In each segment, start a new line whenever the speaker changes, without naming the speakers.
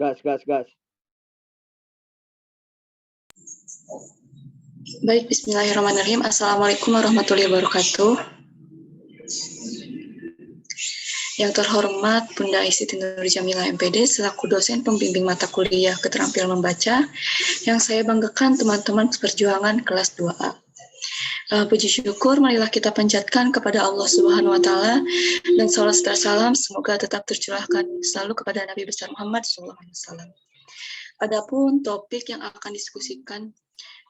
Gas, gas, gas.
Baik, bismillahirrahmanirrahim. Assalamualaikum warahmatullahi wabarakatuh. Yang terhormat Bunda Siti Nur Jamilah MPD selaku dosen pembimbing mata kuliah keterampilan membaca, yang saya banggakan teman-teman seperjuangan kelas 2A. Puji syukur marilah kita panjatkan kepada Allah Subhanahu wa taala, dan salam serta salam semoga tetap tercurahkan selalu kepada Nabi besar Muhammad SAW. Adapun topik yang akan diskusikan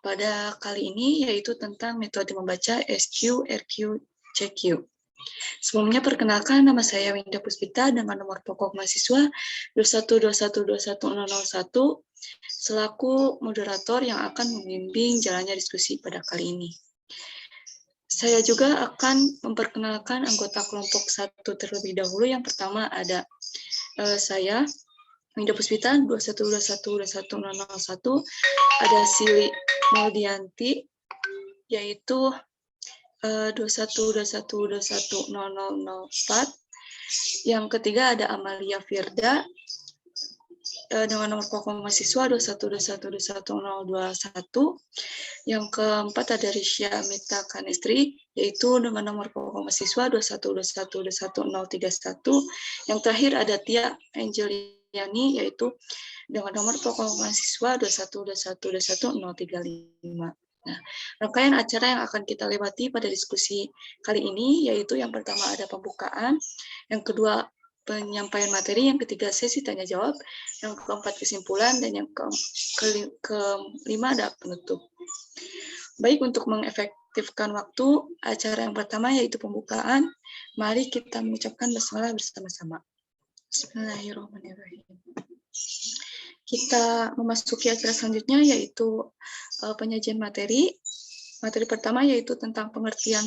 pada kali ini yaitu tentang metode membaca SQ, RQ, CQ. Sebelumnya perkenalkan, nama saya Winda Puspita dengan nomor pokok mahasiswa 212121001 selaku moderator yang akan membimbing jalannya diskusi pada kali ini. Saya juga akan memperkenalkan anggota kelompok 1 terlebih dahulu. Yang pertama ada saya, Winda Puspita 212121001, ada Sili Muldianti, yaitu 212121004. Yang ketiga ada Amalia Firda dengan nomor pokok mahasiswa 212121021. Yang keempat ada Risya Mita Kanestri, yaitu dengan nomor pokok mahasiswa 212121031. Yang terakhir ada Tia Angeliani, yaitu dengan nomor pokok mahasiswa 212121035. Nah, rangkaian acara yang akan kita lewati pada diskusi kali ini yaitu yang pertama ada pembukaan, yang kedua penyampaian materi, yang ketiga sesi tanya jawab, yang keempat kesimpulan, dan yang kelima ada penutup. Baik, untuk mengefektifkan waktu, acara yang pertama yaitu pembukaan. Mari kita mengucapkan basmalah bersama-sama. Bismillahirrahmanirrahim. Kita memasuki acara selanjutnya yaitu penyajian materi. Materi pertama yaitu tentang pengertian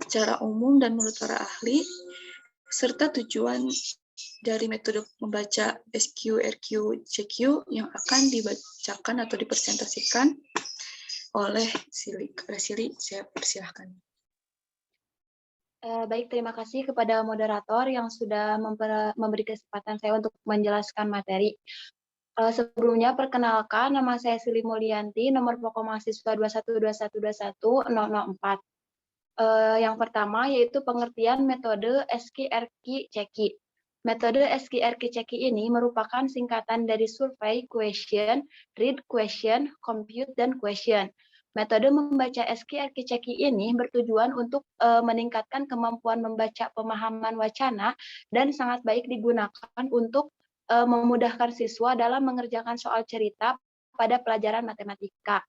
secara umum dan menurut para ahli, serta tujuan dari metode membaca SQ, RQ, CQ yang akan dibacakan atau dipresentasikan oleh Sili. Sili, saya persilahkan.
Baik, terima kasih kepada moderator yang sudah memberi kesempatan saya untuk menjelaskan materi. Sebelumnya, perkenalkan, nama saya Sili Mulyanti, nomor pokok mahasiswa 212121004. Yang pertama yaitu pengertian metode SQ-RQ-CQ. Metode SQ-RQ-CQ ini merupakan singkatan dari survey, question, read question, compute, dan question. Metode membaca SQ-RQ-CQ ini bertujuan untuk meningkatkan kemampuan membaca pemahaman wacana dan sangat baik digunakan untuk memudahkan siswa dalam mengerjakan soal cerita pada pelajaran matematika.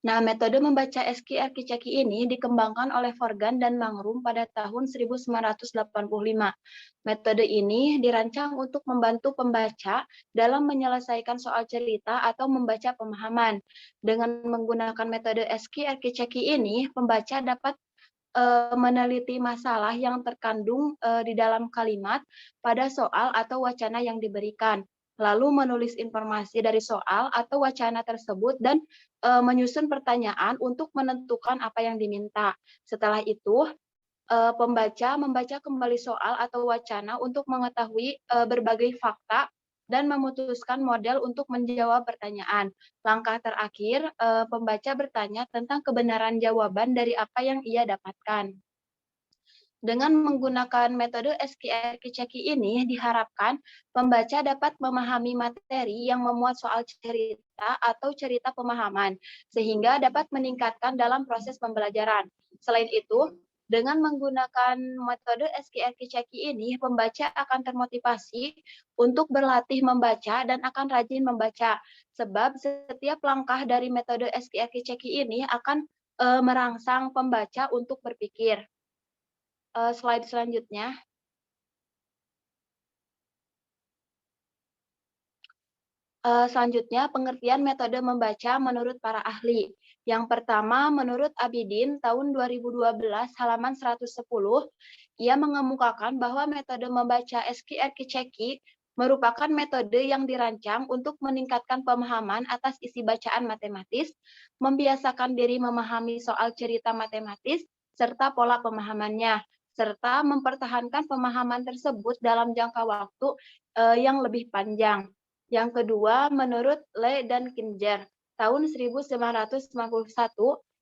Nah, metode membaca SQ-RQ-CQ ini dikembangkan oleh Forgan dan Mangrum pada tahun 1985. Metode ini dirancang untuk membantu pembaca dalam menyelesaikan soal cerita atau membaca pemahaman. Dengan menggunakan metode SQ-RQ-CQ ini, pembaca dapat meneliti masalah yang terkandung di dalam kalimat pada soal atau wacana yang diberikan, lalu menulis informasi dari soal atau wacana tersebut dan menyusun pertanyaan untuk menentukan apa yang diminta. Setelah itu, pembaca membaca kembali soal atau wacana untuk mengetahui berbagai fakta dan memutuskan model untuk menjawab pertanyaan. Langkah terakhir, pembaca bertanya tentang kebenaran jawaban dari apa yang ia dapatkan. Dengan menggunakan metode SQ-RQ-CQ ini, diharapkan pembaca dapat memahami materi yang memuat soal cerita atau cerita pemahaman, sehingga dapat meningkatkan dalam proses pembelajaran. Selain itu, dengan menggunakan metode SQ-RQ-CQ ini, pembaca akan termotivasi untuk berlatih membaca dan akan rajin membaca. Sebab setiap langkah dari metode SQ-RQ-CQ ini akan merangsang pembaca untuk berpikir. Slide selanjutnya. Selanjutnya, pengertian metode membaca menurut para ahli. Yang pertama, menurut Abidin, tahun 2012, halaman 110, ia mengemukakan bahwa metode membaca SQ-RQ-CQ merupakan metode yang dirancang untuk meningkatkan pemahaman atas isi bacaan matematis, membiasakan diri memahami soal cerita matematis, serta pola pemahamannya, serta mempertahankan pemahaman tersebut dalam jangka waktu yang lebih panjang. Yang kedua, menurut Le dan Kinzer, tahun 1991,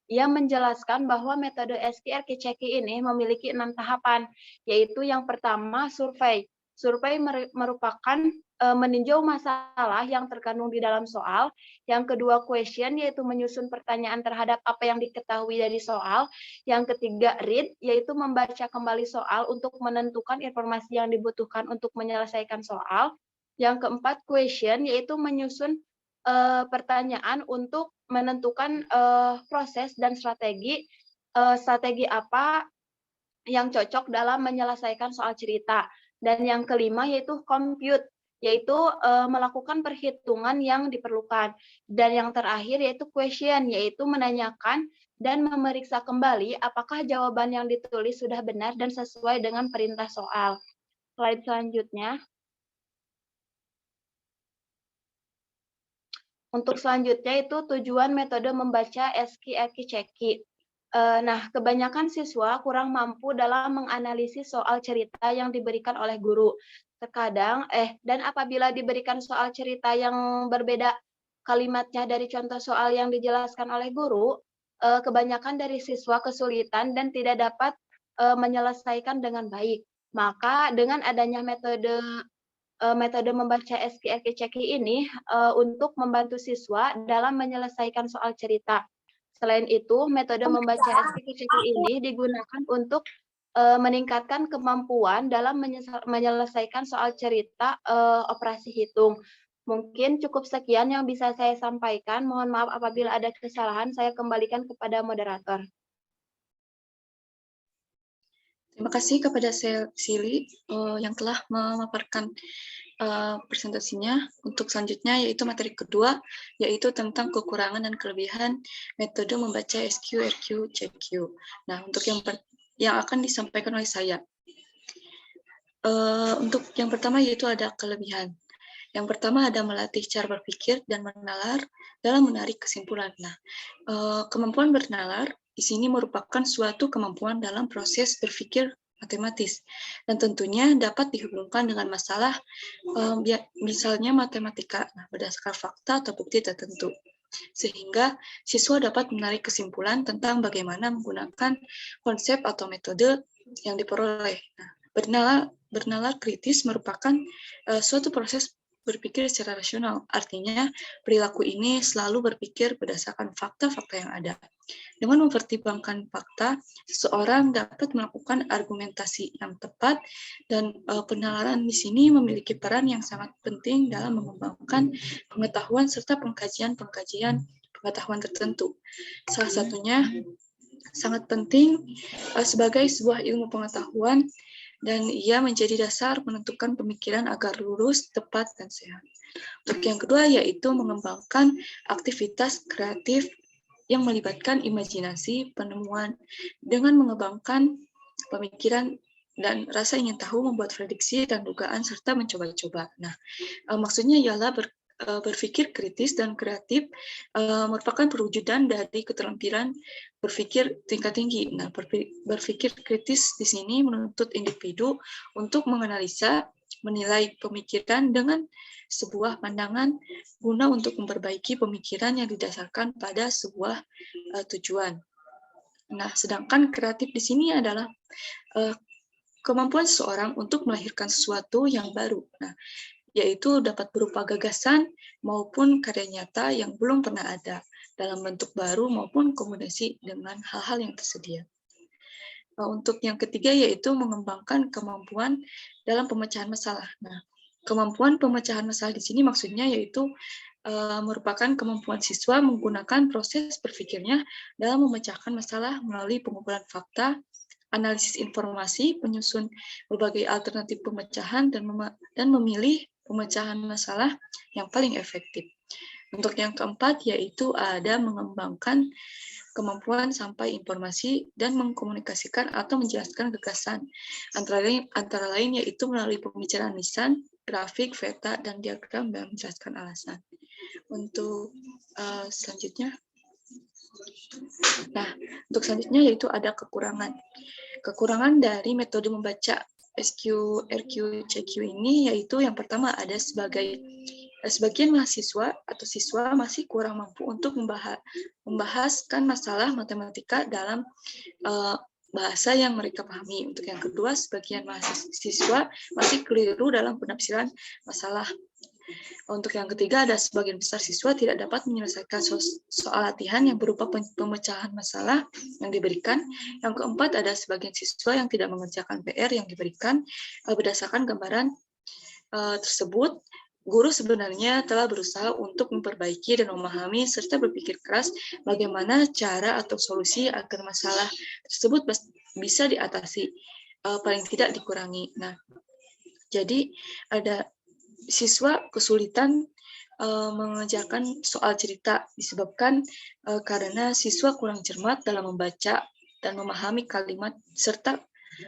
ia menjelaskan bahwa metode SQRQ-CEKI ini memiliki 6 tahapan, yaitu yang pertama, survei. Survei merupakan meninjau masalah yang terkandung di dalam soal. Yang kedua, question, yaitu menyusun pertanyaan terhadap apa yang diketahui dari soal. Yang ketiga, read, yaitu membaca kembali soal untuk menentukan informasi yang dibutuhkan untuk menyelesaikan soal. Yang keempat, question, yaitu menyusun pertanyaan untuk menentukan proses dan strategi apa yang cocok dalam menyelesaikan soal cerita. Dan yang kelima yaitu compute, yaitu melakukan perhitungan yang diperlukan. Dan yang terakhir yaitu question, yaitu menanyakan dan memeriksa kembali apakah jawaban yang ditulis sudah benar dan sesuai dengan perintah soal. Slide selanjutnya. Untuk selanjutnya itu tujuan metode membaca SQRQ-CEKI. Nah, kebanyakan siswa kurang mampu dalam menganalisis soal cerita yang diberikan oleh guru. Terkadang, dan apabila diberikan soal cerita yang berbeda kalimatnya dari contoh soal yang dijelaskan oleh guru, kebanyakan dari siswa kesulitan dan tidak dapat menyelesaikan dengan baik. Maka dengan adanya metode membaca SQRQ-CEKI ini untuk membantu siswa dalam menyelesaikan soal cerita. Selain itu, metode membaca SQRQ-CEKI ini digunakan untuk meningkatkan kemampuan dalam menyelesaikan soal cerita operasi hitung. Mungkin cukup sekian yang bisa saya sampaikan. Mohon maaf apabila ada kesalahan, saya kembalikan kepada moderator.
Terima kasih kepada Sili yang telah memaparkan presentasinya. Untuk selanjutnya yaitu materi kedua, yaitu tentang kekurangan dan kelebihan metode membaca SQRQ-CEKI. Nah, untuk yang akan disampaikan oleh saya. Untuk yang pertama yaitu ada kelebihan. Yang pertama ada melatih cara berpikir dan menalar dalam menarik kesimpulan. Nah, kemampuan bernalar di sini merupakan suatu kemampuan dalam proses berpikir matematis dan tentunya dapat dihubungkan dengan masalah misalnya matematika berdasarkan fakta atau bukti tertentu, sehingga siswa dapat menarik kesimpulan tentang bagaimana menggunakan konsep atau metode yang diperoleh. Nah, bernalar kritis merupakan suatu proses berpikir secara rasional. Artinya, perilaku ini selalu berpikir berdasarkan fakta-fakta yang ada. Dengan mempertimbangkan fakta, seseorang dapat melakukan argumentasi yang tepat, dan penalaran di sini memiliki peran yang sangat penting dalam mengembangkan pengetahuan serta pengkajian pengetahuan tertentu. Salah satunya sangat penting sebagai sebuah ilmu pengetahuan, dan ia menjadi dasar menentukan pemikiran agar lurus, tepat, dan sehat. Untuk yang kedua yaitu mengembangkan aktivitas kreatif yang melibatkan imajinasi, penemuan, dengan mengembangkan pemikiran dan rasa ingin tahu, membuat prediksi dan dugaan, serta mencoba-coba. Nah, maksudnya ialah berpikir kritis dan kreatif merupakan perwujudan dari keterampilan berpikir tingkat tinggi. Nah, berpikir kritis di sini menuntut individu untuk menganalisa, menilai pemikiran dengan sebuah pandangan guna untuk memperbaiki pemikiran yang didasarkan pada sebuah tujuan. Nah, sedangkan kreatif di sini adalah kemampuan seseorang untuk melahirkan sesuatu yang baru. Nah, yaitu dapat berupa gagasan maupun karya nyata yang belum pernah ada dalam bentuk baru maupun kombinasi dengan hal-hal yang tersedia. Untuk yang ketiga yaitu mengembangkan kemampuan dalam pemecahan masalah. Nah, kemampuan pemecahan masalah di sini maksudnya yaitu merupakan kemampuan siswa menggunakan proses berpikirnya dalam memecahkan masalah melalui pengumpulan fakta, analisis informasi, penyusun berbagai alternatif pemecahan, dan memilih pemecahan masalah yang paling efektif. Untuk yang keempat yaitu ada mengembangkan kemampuan sampai informasi dan mengkomunikasikan atau menjelaskan gagasan. Antara lain yaitu melalui pembicaraan lisan, grafik, peta, dan diagram dan menjelaskan alasan. Untuk selanjutnya, untuk selanjutnya yaitu ada kekurangan. Kekurangan dari metode membaca SQRQ-CEKI ini yaitu yang pertama ada sebagai sebagian mahasiswa atau siswa masih kurang mampu untuk membahaskan masalah matematika dalam bahasa yang mereka pahami. Untuk yang kedua, sebagian mahasiswa masih keliru dalam penafsiran masalah. Untuk yang ketiga, ada sebagian besar siswa tidak dapat menyelesaikan soal latihan yang berupa pemecahan masalah yang diberikan. Yang keempat, ada sebagian siswa yang tidak mengerjakan PR yang diberikan. Berdasarkan gambaran tersebut, guru sebenarnya telah berusaha untuk memperbaiki dan memahami serta berpikir keras bagaimana cara atau solusi agar masalah tersebut bisa diatasi, paling tidak dikurangi. Nah, jadi ada siswa kesulitan mengerjakan soal cerita disebabkan karena siswa kurang cermat dalam membaca dan memahami kalimat serta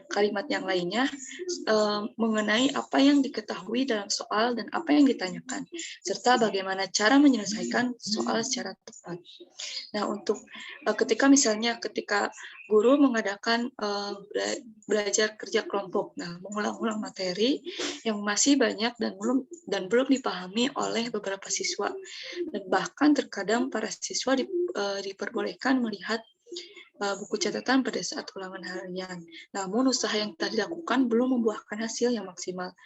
kalimat yang lainnya mengenai apa yang diketahui dalam soal dan apa yang ditanyakan, serta bagaimana cara menyelesaikan soal secara tepat. Nah, untuk ketika guru mengadakan belajar kerja kelompok, nah mengulang-ulang materi yang masih banyak dan belum dipahami oleh beberapa siswa, dan bahkan terkadang para siswa diperbolehkan melihat buku catatan pada saat ulangan harian. Namun usaha yang telah dilakukan belum membuahkan hasil yang maksimal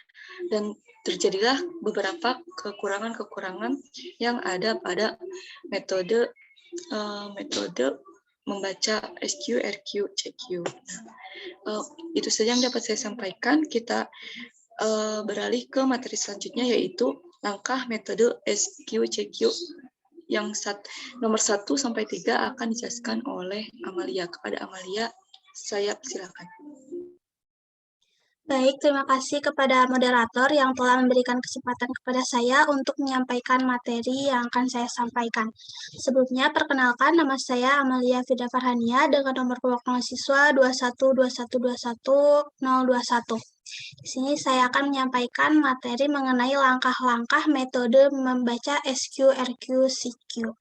dan terjadilah beberapa kekurangan-kekurangan yang ada pada metode membaca SQ, RQ, CQ. Nah, itu saja yang dapat saya sampaikan. Kita beralih ke materi selanjutnya, yaitu langkah metode SQ, CQ yang nomor 1 sampai 3 akan dijelaskan oleh Amalia. Kepada Amalia, saya silakan.
Baik, terima kasih kepada moderator yang telah memberikan kesempatan kepada saya untuk menyampaikan materi yang akan saya sampaikan. Sebelumnya, perkenalkan, nama saya Amalia Fida Farhania dengan nomor kelompok mahasiswa 212121021. Di sini saya akan menyampaikan materi mengenai langkah-langkah metode membaca SQ, RQ, CQ.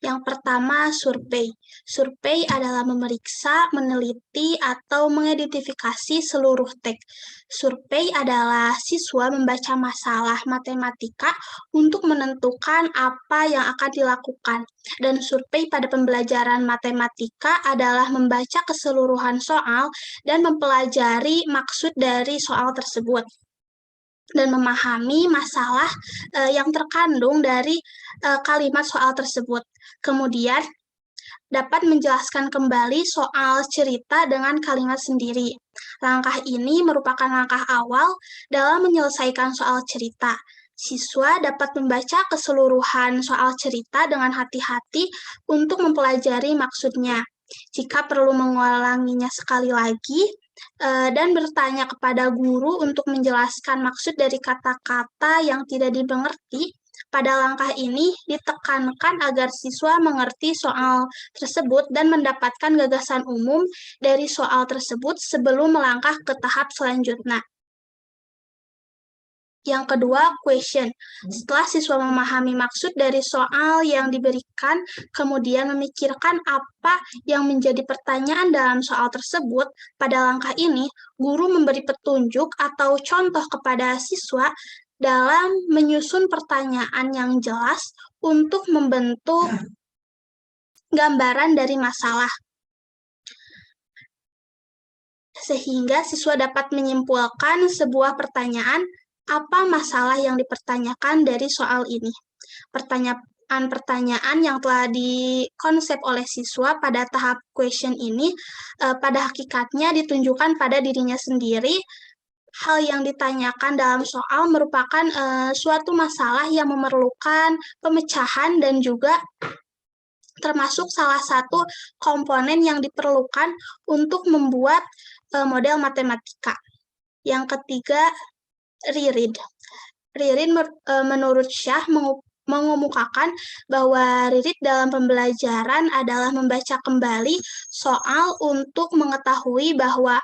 Yang pertama, survei. Survei adalah memeriksa, meneliti, atau mengidentifikasi seluruh teks. Survei adalah siswa membaca masalah matematika untuk menentukan apa yang akan dilakukan. Dan survei pada pembelajaran matematika adalah membaca keseluruhan soal dan mempelajari maksud dari soal tersebut dan memahami masalah yang terkandung dari kalimat soal tersebut. Kemudian dapat menjelaskan kembali soal cerita dengan kalimat sendiri. Langkah ini merupakan langkah awal dalam menyelesaikan soal cerita. Siswa dapat membaca keseluruhan soal cerita dengan hati-hati untuk mempelajari maksudnya. Jika perlu mengulanginya sekali lagi, dan bertanya kepada guru untuk menjelaskan maksud dari kata-kata yang tidak dimengerti. Pada langkah ini ditekankan agar siswa mengerti soal tersebut dan mendapatkan gagasan umum dari soal tersebut sebelum melangkah ke tahap selanjutnya. Yang kedua, question. Setelah siswa memahami maksud dari soal yang diberikan, kemudian memikirkan apa yang menjadi pertanyaan dalam soal tersebut, pada langkah ini, guru memberi petunjuk atau contoh kepada siswa dalam menyusun pertanyaan yang jelas untuk membentuk gambaran dari masalah. Sehingga siswa dapat menyimpulkan sebuah pertanyaan apa masalah yang dipertanyakan dari soal ini. Pertanyaan-pertanyaan yang telah dikonsep oleh siswa pada tahap question ini pada hakikatnya ditunjukkan pada dirinya sendiri. Hal yang ditanyakan dalam soal merupakan suatu masalah yang memerlukan pemecahan dan juga termasuk salah satu komponen yang diperlukan untuk membuat model matematika. Yang ketiga, reread. Reread menurut Syah mengemukakan bahwa reread dalam pembelajaran adalah membaca kembali soal untuk mengetahui bahwa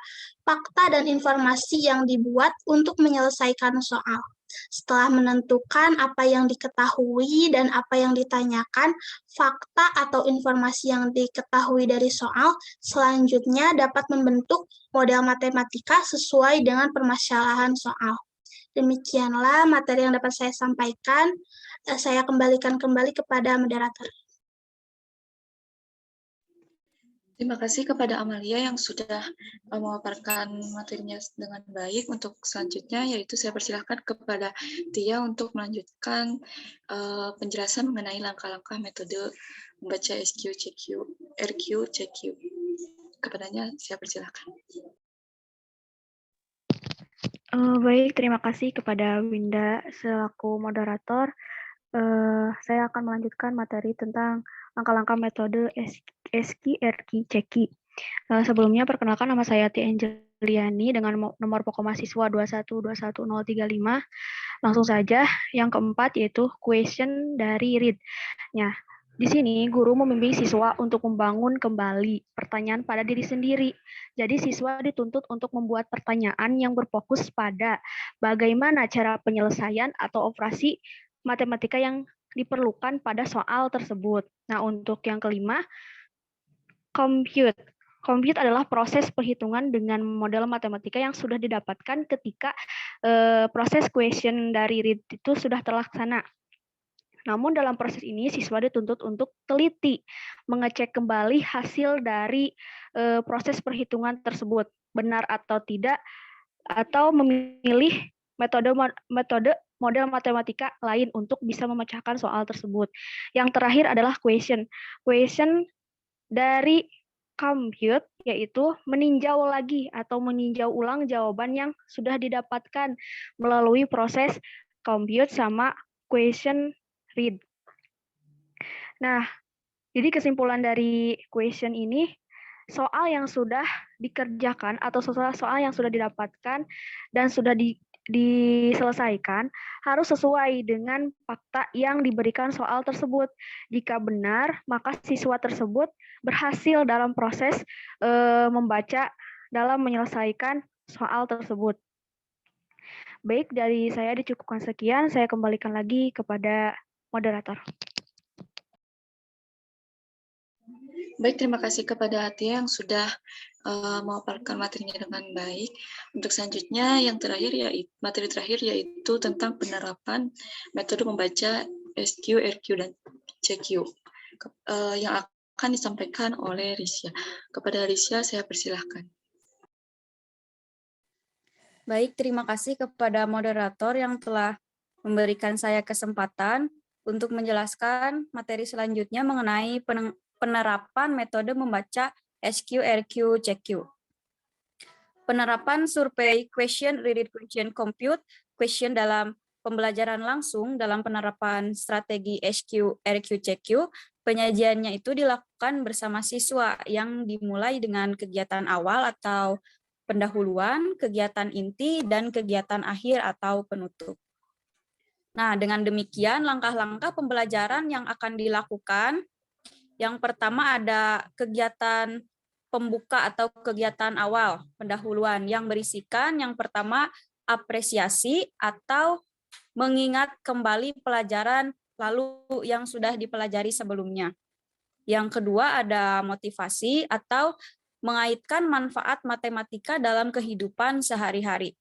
fakta dan informasi yang dibuat untuk menyelesaikan soal. Setelah menentukan apa yang diketahui dan apa yang ditanyakan, fakta atau informasi yang diketahui dari soal selanjutnya dapat membentuk model matematika sesuai dengan permasalahan soal. Demikianlah materi yang dapat saya sampaikan. Saya kembalikan kembali kepada moderator.
Terima kasih kepada Amalia yang sudah memaparkan materinya dengan baik. Untuk selanjutnya, yaitu saya persilahkan kepada Tia untuk melanjutkan penjelasan mengenai langkah-langkah metode membaca SQ, CQ, RQ, CQ. Kepadanya, saya persilahkan.
Baik, terima kasih kepada Winda selaku moderator. Saya akan melanjutkan materi tentang langkah-langkah metode SQ, RQ, CQ. Sebelumnya, perkenalkan nama saya Tia Angeliani dengan nomor pokok mahasiswa 2121035. Langsung saja, yang keempat yaitu question dari read. Nah, di sini guru membimbing siswa untuk membangun kembali pertanyaan pada diri sendiri. Jadi siswa dituntut untuk membuat pertanyaan yang berfokus pada bagaimana cara penyelesaian atau operasi matematika yang diperlukan pada soal tersebut. Nah, untuk yang kelima, compute. Compute adalah proses perhitungan dengan model matematika yang sudah didapatkan ketika proses question dari read itu sudah terlaksana. Namun dalam proses ini siswa dituntut untuk teliti, mengecek kembali hasil dari proses perhitungan tersebut, benar atau tidak, atau memilih metode model matematika lain untuk bisa memecahkan soal tersebut. Yang terakhir adalah question. Question dari compute yaitu meninjau lagi atau meninjau ulang jawaban yang sudah didapatkan melalui proses compute sama question read. Nah, jadi kesimpulan dari question ini, soal yang sudah dikerjakan atau soal yang sudah didapatkan dan sudah diselesaikan harus sesuai dengan fakta yang diberikan soal tersebut. Jika benar, maka siswa tersebut berhasil dalam proses membaca dalam menyelesaikan soal tersebut. Baik, dari saya dicukupkan sekian, saya kembalikan lagi kepada moderator.
Baik, terima kasih kepada Atia yang sudah memaparkan materinya dengan baik. Untuk selanjutnya, yang terakhir yaitu materi terakhir yaitu tentang penerapan metode membaca SQ, RQ, dan CQ yang akan disampaikan oleh Risya. Kepada Risya, saya persilahkan.
Baik, terima kasih kepada moderator yang telah memberikan saya kesempatan untuk menjelaskan materi selanjutnya mengenai penerapan metode membaca SQ, RQ, CQ. Penerapan survei question, read question, compute, question dalam pembelajaran langsung dalam penerapan strategi SQ, RQ, CQ, penyajiannya itu dilakukan bersama siswa yang dimulai dengan kegiatan awal atau pendahuluan, kegiatan inti, dan kegiatan akhir atau penutup. Nah, dengan demikian langkah-langkah pembelajaran yang akan dilakukan, yang pertama ada kegiatan pembuka atau kegiatan awal, pendahuluan, yang berisikan yang pertama apresiasi atau mengingat kembali pelajaran lalu yang sudah dipelajari sebelumnya. Yang kedua ada motivasi atau mengaitkan manfaat matematika dalam kehidupan sehari-hari.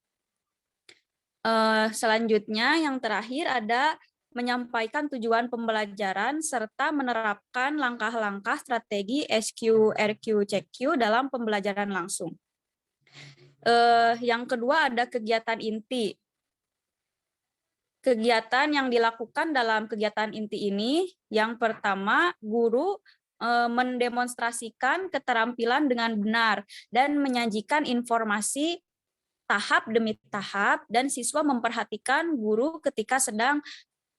Selanjutnya yang terakhir ada menyampaikan tujuan pembelajaran serta menerapkan langkah-langkah strategi SQ, RQ, CQ dalam pembelajaran langsung. Yang kedua ada kegiatan inti. Kegiatan yang dilakukan dalam kegiatan inti ini, yang pertama guru mendemonstrasikan keterampilan dengan benar dan menyajikan informasi tahap demi tahap, dan siswa memperhatikan guru ketika sedang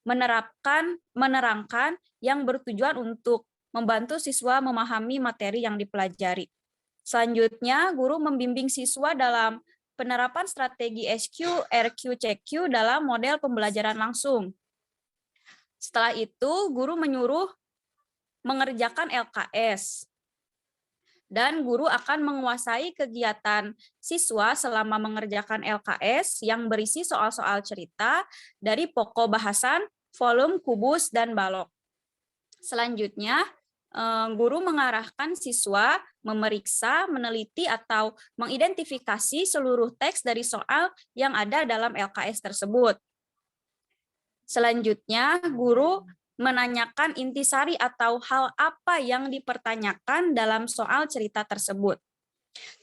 menerangkan yang bertujuan untuk membantu siswa memahami materi yang dipelajari. Selanjutnya, guru membimbing siswa dalam penerapan strategi SQ, RQ, CQ dalam model pembelajaran langsung. Setelah itu, guru menyuruh mengerjakan LKS. Dan guru akan menguasai kegiatan siswa selama mengerjakan LKS yang berisi soal-soal cerita dari pokok bahasan, volume, kubus, dan balok. Selanjutnya, guru mengarahkan siswa memeriksa, meneliti, atau mengidentifikasi seluruh teks dari soal yang ada dalam LKS tersebut. Selanjutnya, guru menanyakan intisari atau hal apa yang dipertanyakan dalam soal cerita tersebut.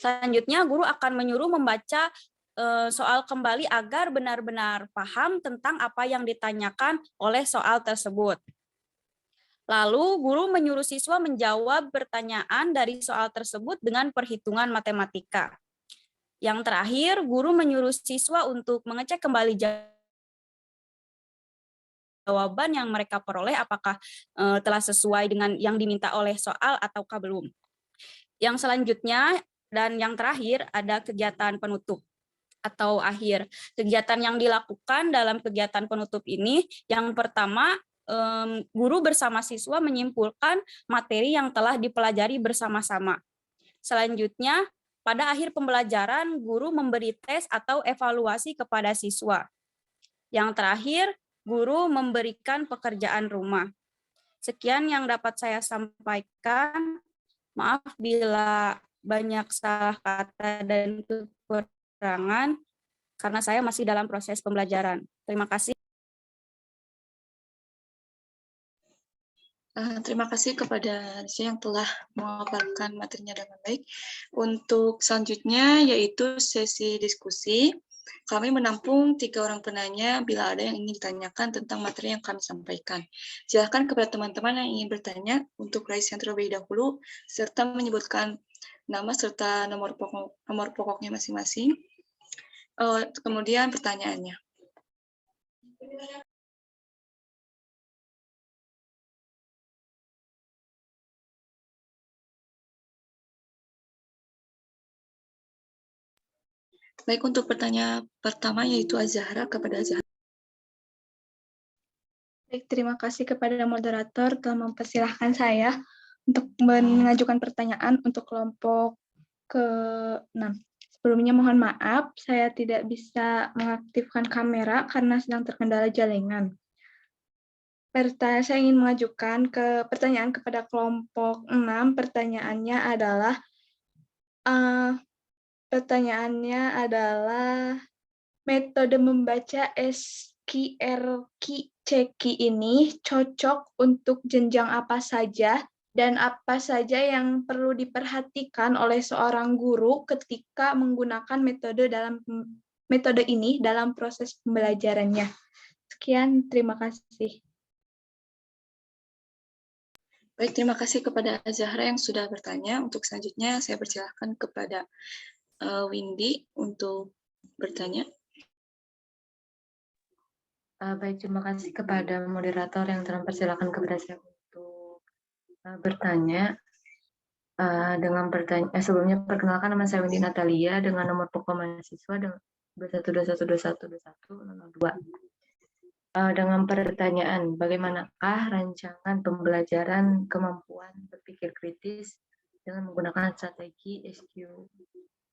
Selanjutnya, guru akan menyuruh membaca soal kembali agar benar-benar paham tentang apa yang ditanyakan oleh soal tersebut. Lalu, guru menyuruh siswa menjawab pertanyaan dari soal tersebut dengan perhitungan matematika. Yang terakhir, guru menyuruh siswa untuk mengecek kembali jawaban yang mereka peroleh apakah telah sesuai dengan yang diminta oleh soal ataukah belum. Yang selanjutnya dan yang terakhir ada kegiatan penutup atau akhir. Kegiatan yang dilakukan dalam kegiatan penutup ini, yang pertama, guru bersama siswa menyimpulkan materi yang telah dipelajari bersama-sama. Selanjutnya, pada akhir pembelajaran, guru memberi tes atau evaluasi kepada siswa. Yang terakhir, guru memberikan pekerjaan rumah. Sekian yang dapat saya sampaikan. Maaf bila banyak salah kata dan kekurangan, karena saya masih dalam proses pembelajaran. Terima kasih.
Terima kasih kepada Rizky yang telah memaparkan materinya dengan baik. Untuk selanjutnya yaitu sesi diskusi. Kami menampung 3 orang penanya bila ada yang ingin ditanyakan tentang materi yang kami sampaikan. Silakan kepada teman-teman yang ingin bertanya untuk raise hand terlebih dahulu, serta menyebutkan nama serta nomor pokoknya masing-masing. Kemudian pertanyaannya. Baik, untuk pertanyaan pertama yaitu Azahra, kepada Azahra.
Baik, terima kasih kepada moderator telah mempersilahkan saya untuk mengajukan pertanyaan untuk kelompok ke-6. Sebelumnya mohon maaf, saya tidak bisa mengaktifkan kamera karena sedang terkendala jaringan. Saya ingin mengajukan pertanyaan kepada kelompok 6. Pertanyaannya adalah metode membaca SQRQ-CEKI ini cocok untuk jenjang apa saja dan apa saja yang perlu diperhatikan oleh seorang guru ketika menggunakan metode ini dalam proses pembelajarannya. Sekian, terima kasih.
Baik, terima kasih kepada Zahra yang sudah bertanya. Untuk selanjutnya, saya persilahkan kepada Windy untuk bertanya.
Baik, terima kasih kepada moderator yang telah mempersilahkan kepada saya untuk bertanya. Sebelumnya perkenalkan, nama saya Windy Natalia dengan nomor pokok mahasiswa 2121212102. Dengan pertanyaan, bagaimanakah rancangan pembelajaran kemampuan berpikir kritis dengan menggunakan strategi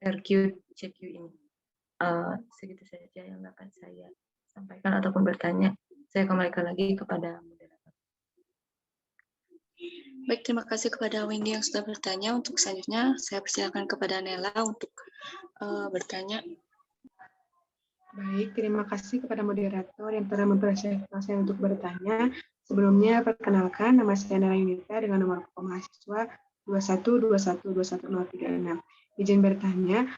SQRQ-CQ ini? Segitu saja yang dapat saya sampaikan ataupun bertanya. Saya kembalikan lagi kepada moderator.
Baik, terima kasih kepada Windy yang sudah bertanya. Untuk selanjutnya, saya persilakan kepada Nela untuk bertanya.
Baik, terima kasih kepada moderator yang telah mempersilahkan saya untuk bertanya. Sebelumnya, perkenalkan, nama saya Nela Yunita dengan nomor pokok mahasiswa 212121036. Izin bertanya,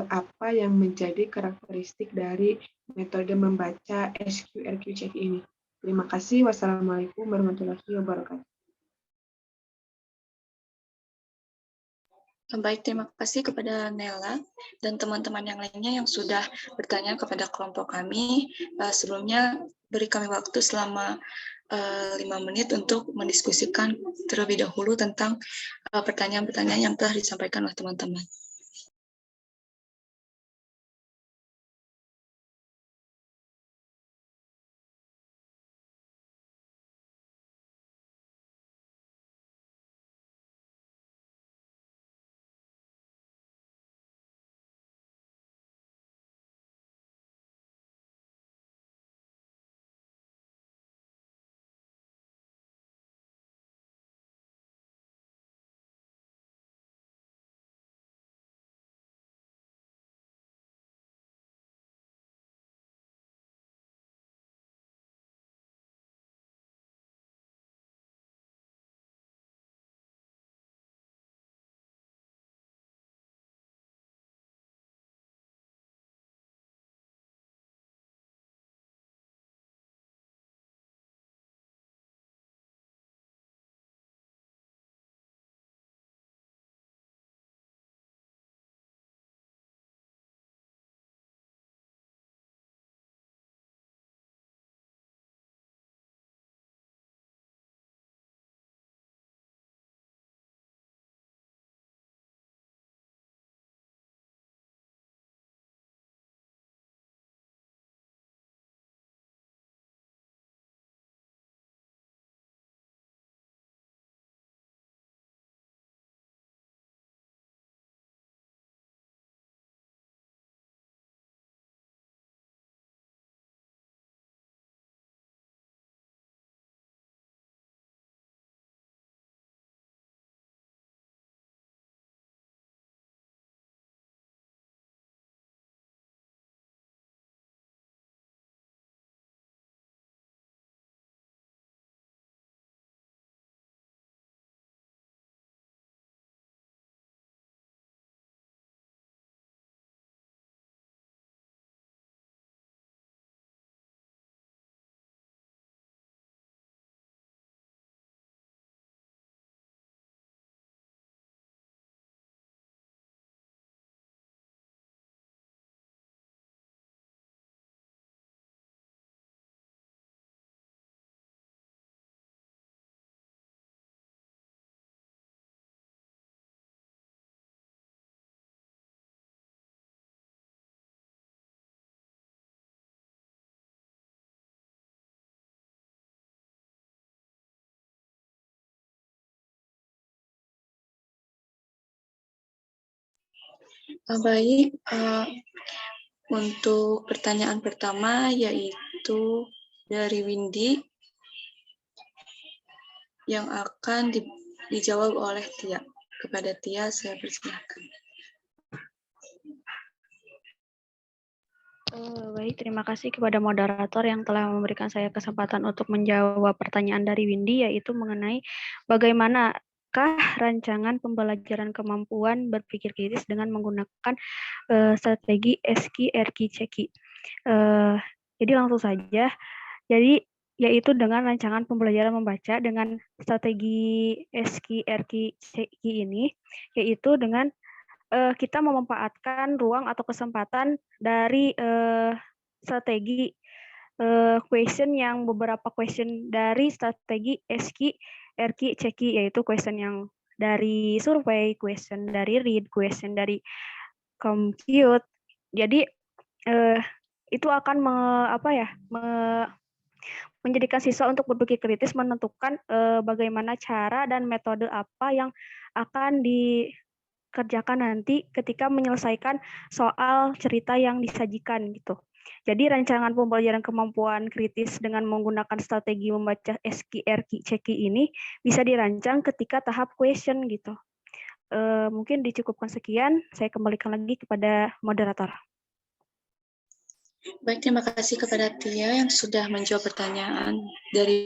apa yang menjadi karakteristik dari metode membaca SQRQ-CEKI ini? Terima kasih. Wassalamualaikum warahmatullahi wabarakatuh.
Baik, terima kasih kepada Nela dan teman-teman yang lainnya yang sudah bertanya kepada kelompok kami. Sebelumnya, beri kami waktu selama 5 menit untuk mendiskusikan terlebih dahulu tentang pertanyaan-pertanyaan yang telah disampaikan oleh teman-teman. Baik, untuk pertanyaan pertama yaitu dari Windy yang akan dijawab oleh Tia. Kepada Tia, saya persilakan.
Baik, terima kasih kepada moderator yang telah memberikan saya kesempatan untuk menjawab pertanyaan dari Windy, yaitu mengenai bagaimanakah rancangan pembelajaran kemampuan berpikir kritis dengan menggunakan strategi SQ, RQ, CQ. Jadi langsung saja, jadi yaitu dengan rancangan pembelajaran membaca dengan strategi SQ, RQ, CQ ini, yaitu dengan kita memanfaatkan ruang atau kesempatan dari strategi question yang beberapa question dari strategi SQ, RQ, CQ, yaitu question yang dari survei, question dari read, question dari compute. Jadi itu akan menjadikan siswa untuk berpikir kritis menentukan bagaimana cara dan metode apa yang akan dikerjakan nanti ketika menyelesaikan soal cerita yang disajikan gitu. Jadi rancangan pembelajaran kemampuan kritis dengan menggunakan strategi membaca SQ, RQ, CQ ini bisa dirancang ketika tahap question gitu. Mungkin dicukupkan sekian, saya kembalikan lagi kepada moderator.
Baik, terima kasih kepada Tia yang sudah menjawab pertanyaan dari